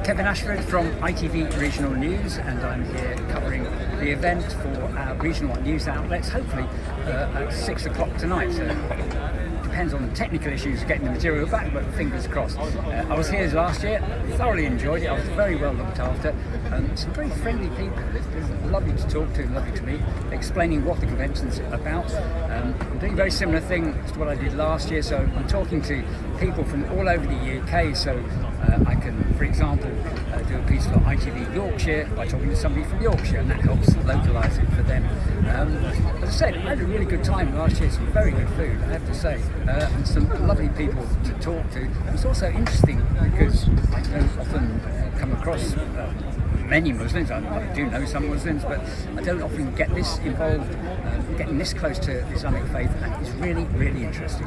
Kevin Ashford from ITV Regional News, and I'm here covering the event for our regional news outlets, hopefully at 6 o'clock tonight. So depends on the technical issues of getting the material back, but fingers crossed. I was here last year, thoroughly enjoyed it. I was very well looked after, and some very friendly people. It's been lovely to talk to, lovely to meet, explaining what the convention's about. I'm doing a very similar thing to what I did last year, so I'm talking to people from all over the UK, so I can, for example, do a piece for ITV Yorkshire by talking to somebody from Yorkshire, and that helps localise it for them. As I said, I had a really good time last year, some very good food, I have to say, and some lovely people to talk to. It's also interesting because I don't often come across many Muslims. I do know some Muslims, but I don't often get this involved, getting this close to Islamic faith, and it's really, really interesting.